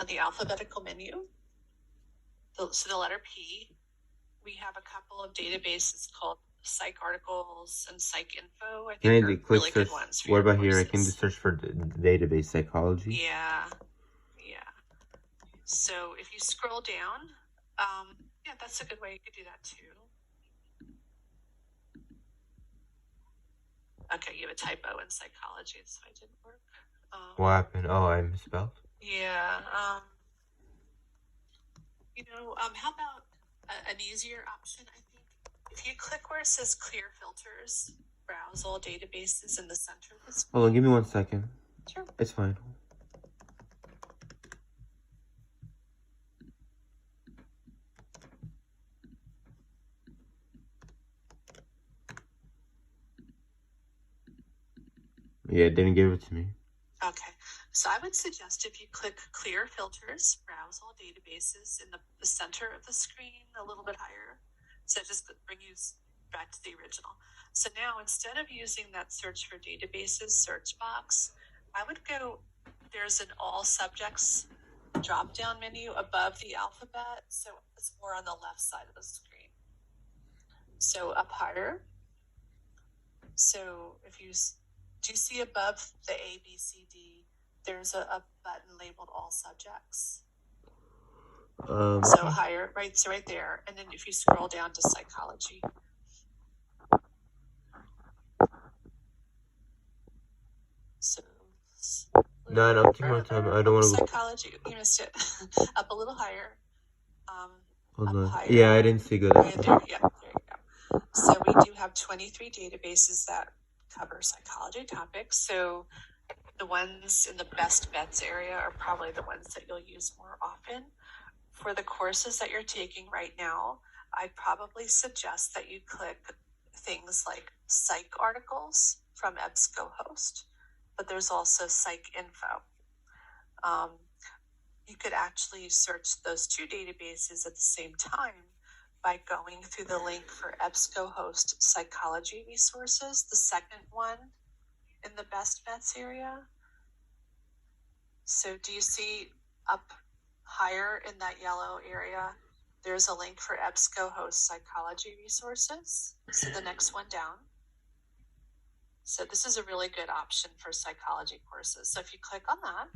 on the alphabetical menu, so the letter P, we have a couple of databases called Psych Articles and Psych Info. I think are really good ones for what about courses. Here? I can just search for database psychology. Yeah. So if you scroll down, yeah, that's a good way you could do that too. Okay, you have a typo in psychology, so it didn't work. What happened? Oh, I misspelled? Yeah. How about an easier option, I think? If you click where it says Clear Filters, browse all databases in the center of the screen. Hold on, give me 1 second. Sure. It's fine. Yeah, it didn't give it to me. Okay, so I would suggest if you click Clear Filters, browse all databases in the center of the screen, a little bit higher. So just bring you back to the original. So now instead of using that search for databases search box, I would go, there's an all subjects drop down menu above the alphabet. So it's more on the left side of the screen. So up higher. So if you do you see above the A, B, C, D, there's a button labeled all subjects. So higher, right? So right there. And then if you scroll down to psychology. So no, keep on time. I don't want to. Psychology, you missed it. Up a little higher. Hold on. Higher. Yeah, I didn't see good. Right there. Yeah, there you go. So we do have 23 databases that cover psychology topics. So the ones in the best bets area are probably the ones that you'll use more often. For the courses that you're taking right now, I'd probably suggest that you click things like Psych Articles from EBSCOhost, but there's also Psych Info. You could actually search those two databases at the same time by going through the link for EBSCOhost Psychology Resources, the second one in the best bets area. So do you see up higher in that yellow area, there's a link for EBSCOhost Psychology Resources. So the next one down. So this is a really good option for psychology courses. So if you click on that,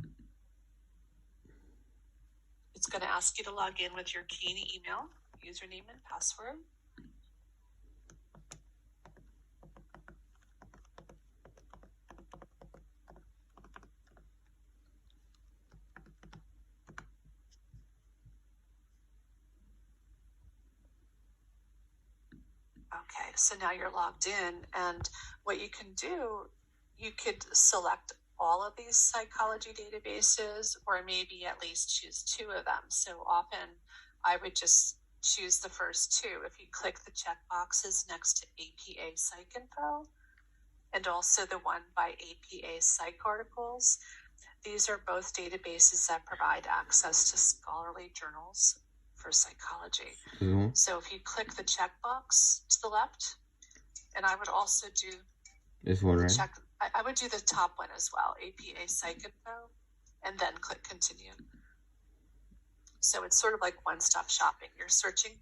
it's going to ask you to log in with your Kean email, username and password. Okay, so now you're logged in, and what you can do, you could select all of these psychology databases, or maybe at least choose 2 of them. So often I would just choose the first 2. If you click the check boxes next to APA Psych Info, and also the one by APA Psych Articles, these are both databases that provide access to scholarly journals for psychology. Mm-hmm. So if you click the checkbox to the left, and I would also do this one, right? I would do the top one as well, APA Psych Info, and then click continue. So it's sort of like one-stop shopping. You're searching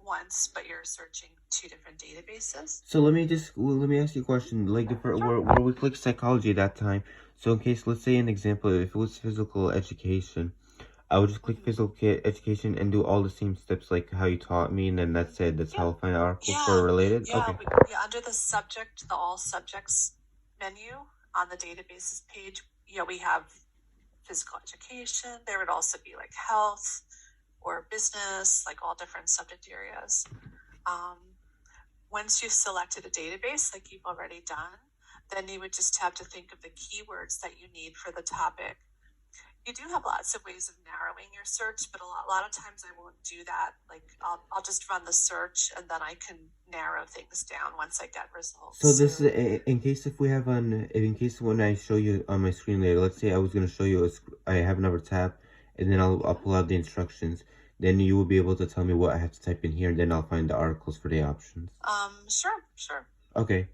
once, but you're searching 2 different databases. So let me ask you a question. Like where we click psychology that time. So in case, let's say an example, if it was physical education, I would just click physical education and do all the same steps like how you taught me, and then that's it. That's how I'll find articles for related. Yeah, okay. Under the subject, the all subjects menu on the databases page, we have physical education. There would also be like health or business, like all different subject areas. Once you've selected a database like you've already done, then you would just have to think of the keywords that you need for the topic. You do have lots of ways of narrowing your search, but a lot of times I won't do that. Like I'll just run the search, and then I can narrow things down once I get results. So this is in case when I show you on my screen later. Let's say I was going to show you I have another tab, and then I'll pull out the instructions. Then you will be able to tell me what I have to type in here, and then I'll find the articles for the options. Sure. Okay.